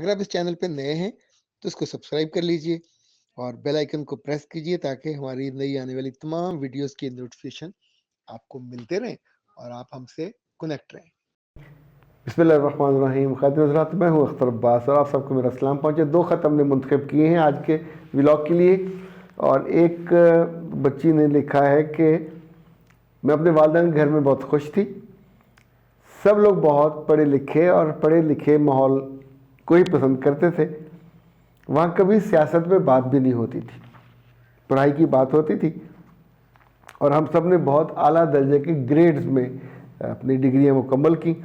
अगर आप इस चैनल पे नए हैं तो इसको सब्सक्राइब कर लीजिए और बेल आइकन को प्रेस कीजिए ताकि हमारी नई आने वाली तमाम वीडियोस की नोटिफिकेशन आपको मिलते रहें और आप हमसे कनेक्ट रहें। बिस्मिल्लाहिर्रहमानिर्रहीम। ख़ातिन हज़रात, मैं हूँ अख्तर अब्बास और आप सबको मेरा सलाम पहुँचे। 2 ख़त हमने मुंतखब किए हैं आज के व्लॉग के लिए। और एक बच्ची ने लिखा है कि मैं अपने वालिदैन के घर में बहुत खुश थी। सब लोग बहुत पढ़े लिखे और पढ़े लिखे माहौल को ही पसंद करते थे। वहाँ कभी सियासत में बात भी नहीं होती थी, पढ़ाई की बात होती थी और हम सब ने बहुत आला दर्जे के ग्रेड्स में अपनी डिग्रियाँ मुकम्मल की।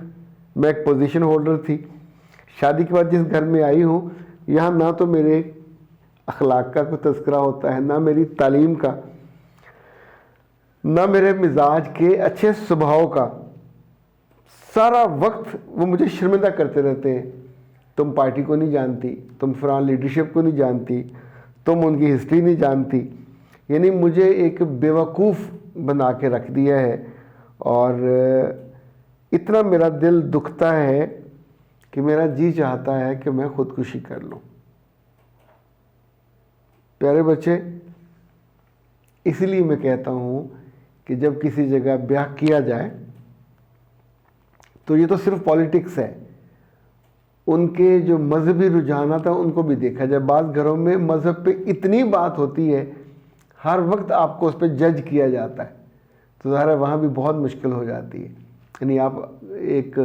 मैं एक पोजीशन होल्डर थी। शादी के बाद जिस घर में आई हूँ, यहाँ ना तो मेरे अखलाक का कोई तज़किरा होता है, ना मेरी तालीम का, ना मेरे मिजाज के अच्छे स्वभाव का। सारा वक्त वो मुझे शर्मिंदा करते रहते हैं। तुम पार्टी को नहीं जानती, तुम फलां लीडरशिप को नहीं जानती, तुम उनकी हिस्ट्री नहीं जानती। यानी मुझे एक बेवकूफ़ बना के रख दिया है और इतना मेरा दिल दुखता है कि मेरा जी चाहता है कि मैं ख़ुदकुशी कर लूँ। प्यारे बच्चे, इसलिए मैं कहता हूँ कि जब किसी जगह ब्याह किया जाए तो ये तो सिर्फ पॉलिटिक्स है, उनके जो मजहबी रुझानात हैं उनको भी देखा जाए। बाज़ घरों में मज़हब पे इतनी बात होती है, हर वक्त आपको उस पर जज किया जाता है, तो ज़ाहिर है वहाँ भी बहुत मुश्किल हो जाती है। यानी आप एक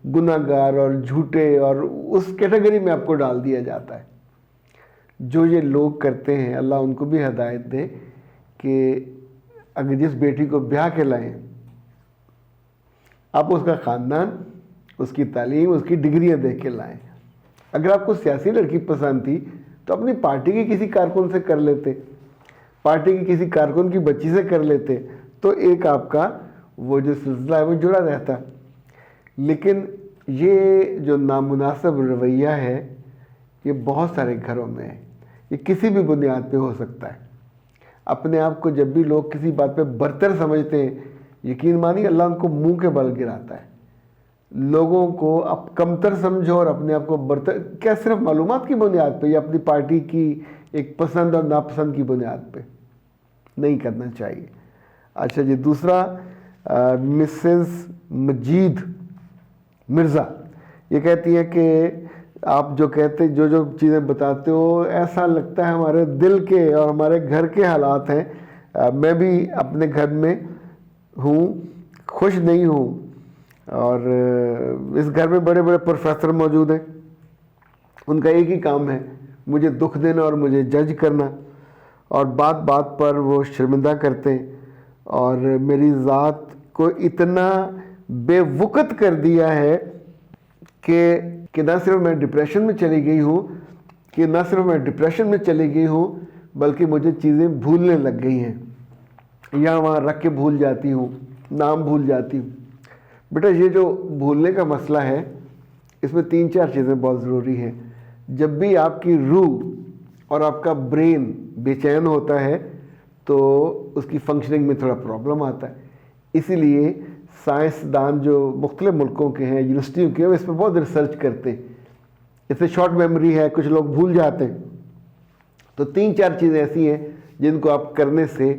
गुनाहगार और झूठे और उस कैटेगरी में आपको डाल दिया जाता है। जो ये लोग करते हैं, अल्लाह उनको भी हिदायत दे कि अगर जिस बेटी को ब्याह के लाएं, आप उसका ख़ानदान, उसकी तालीम, उसकी डिग्रियां देख के लाएं। अगर आपको सियासी लड़की पसंद थी तो अपनी पार्टी के किसी कारकुन से कर लेते, पार्टी की किसी कारकुन की बच्ची से कर लेते, तो एक आपका वो जो सिलसिला है वो जुड़ा रहता। लेकिन ये जो नामुनासिब रवैया है, ये बहुत सारे घरों में है। ये किसी भी बुनियाद पे हो सकता है। अपने आप को जब भी लोग किसी बात पे बरतर समझते हैं, यकीन मानिए अल्लाह उनको मुंह के बल गिराता है। लोगों को आप कमतर समझो और अपने आप को बरतर, क्या सिर्फ मालूमात की बुनियाद पे या अपनी पार्टी की एक पसंद और नापसंद की बुनियाद पे? नहीं करना चाहिए। अच्छा जी, दूसरा मिसेस मजीद मिर्ज़ा ये कहती है कि आप जो कहते, जो चीज़ें बताते हो, ऐसा लगता है हमारे दिल के और हमारे घर के हालात हैं। मैं भी अपने घर में हूँ, खुश नहीं हूँ और इस घर में बड़े बड़े प्रोफेसर मौजूद हैं। उनका एक ही काम है मुझे दुख देना और मुझे जज करना, और बात बात पर वो शर्मिंदा करते हैं और मेरी ज़ात को इतना बेवकूफ़ कर दिया है कि ना सिर्फ मैं डिप्रेशन में चली गई हूँ, बल्कि मुझे चीज़ें भूलने लग गई हैं। यहाँ वहाँ रख के भूल जाती हूँ, नाम भूल जाती हूँ। बेटा, ये जो भूलने का मसला है, इसमें 3-4 चीज़ें बहुत ज़रूरी हैं। जब भी आपकी रूह और आपका ब्रेन बेचैन होता है तो उसकी फंक्शनिंग में थोड़ा प्रॉब्लम आता है। इसीलिए साइंसदान जो मुख्तलिफ मुल्कों के हैं, यूनिवर्सिटियों के, वो इस पर बहुत रिसर्च करते हैं। इससे शॉर्ट मेमोरी है, कुछ लोग भूल जाते हैं। तो 3-4 चीज़ें ऐसी हैं जिनको आप करने से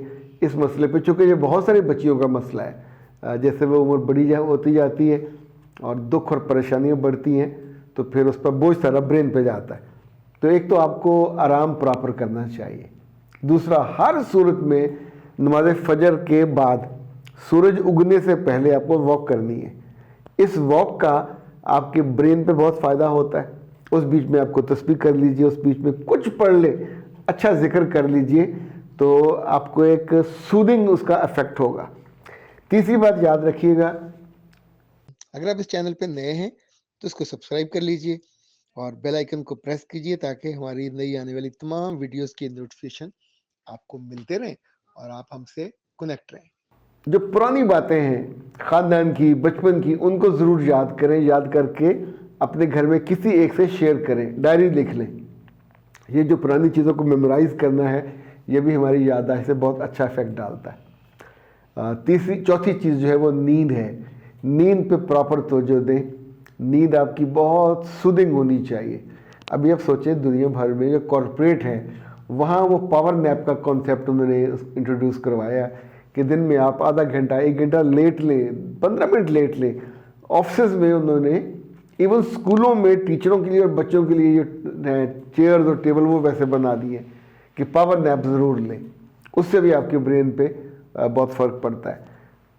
इस मसले पे, चूँकि ये बहुत सारी बच्चियों का मसला है, जैसे वो उम्र बड़ी होती जाती है और दुख और परेशानियाँ बढ़ती हैं तो फिर उस पर बोझ सारा ब्रेन पे जाता है। तो एक तो आपको आराम प्रॉपर करना चाहिए। दूसरा, हर सूरत में नमाज फजर के बाद सूरज उगने से पहले आपको वॉक करनी है। इस वॉक का आपके ब्रेन पे बहुत फ़ायदा होता है। उस बीच में आपको तस्बीह कर लीजिए, उस बीच में कुछ पढ़ ले, अच्छा जिक्र कर लीजिए, तो आपको एक सूदिंग उसका इफेक्ट होगा। तीसरी बात याद रखिएगा, अगर आप इस चैनल पे नए हैं तो इसको सब्सक्राइब कर लीजिए और बेल आइकन को प्रेस कीजिए ताकि हमारी नई आने वाली तमाम वीडियोस की नोटिफिकेशन आपको मिलते रहें और आप हमसे कनेक्ट रहें। जो पुरानी बातें हैं ख़ानदान की, बचपन की, उनको ज़रूर याद करें। याद करके अपने घर में किसी एक से शेयर करें, डायरी लिख लें। ये जो पुरानी चीज़ों को मेमोराइज़ करना है, ये भी हमारी याददाश्त से बहुत अच्छा इफेक्ट डालता है। चौथी चीज़ जो है वो नींद है। नींद पे प्रॉपर तवज्जो दें। नींद आपकी बहुत सूदिंग होनी चाहिए। अभी आप सोचें दुनिया भर में जो कॉरपोरेट है वहाँ वो पावर नैप का कॉन्सेप्ट उन्होंने इंट्रोड्यूस करवाया कि दिन में आप आधा घंटा 1 घंटा लेट लें, 15 मिनट लेट लें। ऑफिस में उन्होंने इवन स्कूलों में टीचरों के लिए और बच्चों के लिए जो चेयर्स और टेबल वो वैसे बना दिए कि पावर नैप ज़रूर लें, उससे भी आपके ब्रेन पे बहुत फ़र्क पड़ता है।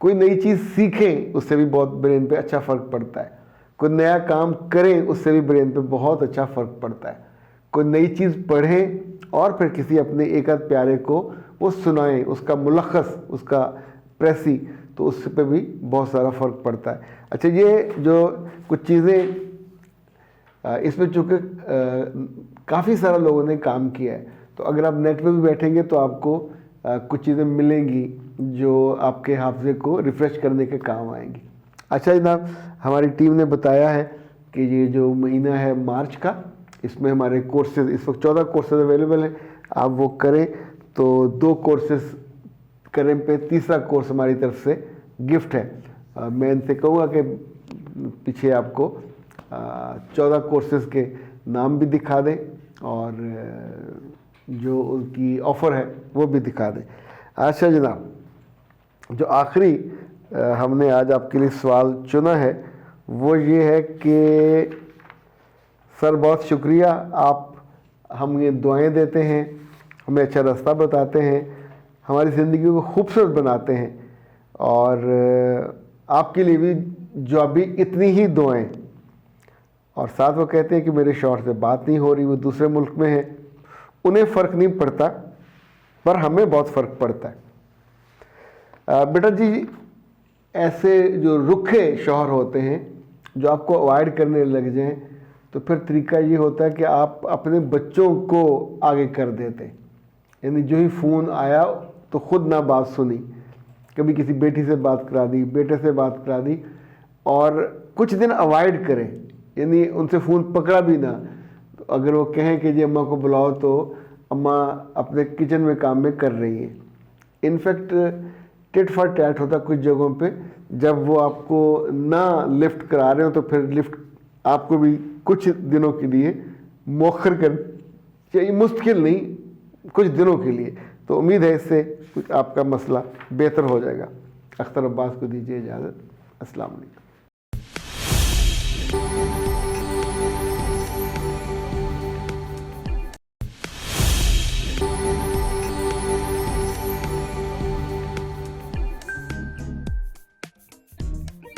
कोई नई चीज़ सीखें, उससे भी बहुत ब्रेन पे अच्छा फ़र्क पड़ता है। कोई नया काम करें, उससे भी ब्रेन पे बहुत अच्छा फ़र्क पड़ता है। कोई नई चीज़ पढ़ें और फिर किसी अपने एक आध प्यारे को वो सुनाएं, उसका मुलखस, उसका प्रेसी, तो उससे पे भी बहुत सारा फ़र्क पड़ता है। अच्छा, ये जो कुछ चीज़ें इसमें चूँकि काफ़ी सारा लोगों ने काम किया है, तो अगर आप नेट पे भी बैठेंगे तो आपको कुछ चीज़ें मिलेंगी जो आपके हाफजे को रिफ़्रेश करने के काम आएंगी। अच्छा जनाब, हमारी टीम ने बताया है कि ये जो महीना है मार्च का, इसमें हमारे कोर्सेज इस वक्त 14 कोर्सेज अवेलेबल हैं। आप वो करें तो 2 कोर्सेज करें पे तीसरा कोर्स हमारी तरफ से गिफ्ट है। मैं इनसे कहूँगा कि पीछे आपको 14 कोर्सेज के नाम भी दिखा दें और जो उनकी ऑफ़र है वो भी दिखा दें। अच्छा जनाब, जो आखिरी हमने आज आपके लिए सवाल चुना है वो ये है कि सर बहुत शुक्रिया, आप हमें दुआएं देते हैं, हमें अच्छा रास्ता बताते हैं, हमारी ज़िंदगी को खूबसूरत बनाते हैं और आपके लिए भी जो भी इतनी ही दुआएं। और साथ वो कहते हैं कि मेरे शौहर से बात नहीं हो रही, वो दूसरे मुल्क में है, उन्हें फ़र्क नहीं पड़ता पर हमें बहुत फ़र्क पड़ता है। बेटा जी, ऐसे जो रुखे शौहर होते हैं जो आपको अवॉइड करने लग जाएं, तो फिर तरीका ये होता है कि आप अपने बच्चों को आगे कर देते, यानी जो ही फ़ोन आया तो ख़ुद ना बात सुनी, कभी किसी बेटी से बात करा दी, बेटे से बात करा दी, और कुछ दिन अवॉइड करें, यानी उनसे फ़ोन पकड़ा भी ना। तो अगर वो कहें कि जी अम्मा को बुलाओ तो अम्मा अपने किचन में काम में कर रही है। इनफैक्ट टिट फॉर टैट होता कुछ जगहों पे, जब वो आपको ना लिफ्ट करा रहे हो तो फिर लिफ्ट आपको भी कुछ दिनों के लिए मौखर कर चाहिए, मुश्किल नहीं, कुछ दिनों के लिए। तो उम्मीद है इससे कुछ आपका मसला बेहतर हो जाएगा। अख्तर अब्बास को दीजिए इजाज़त। अस्सलाम वालेकुम।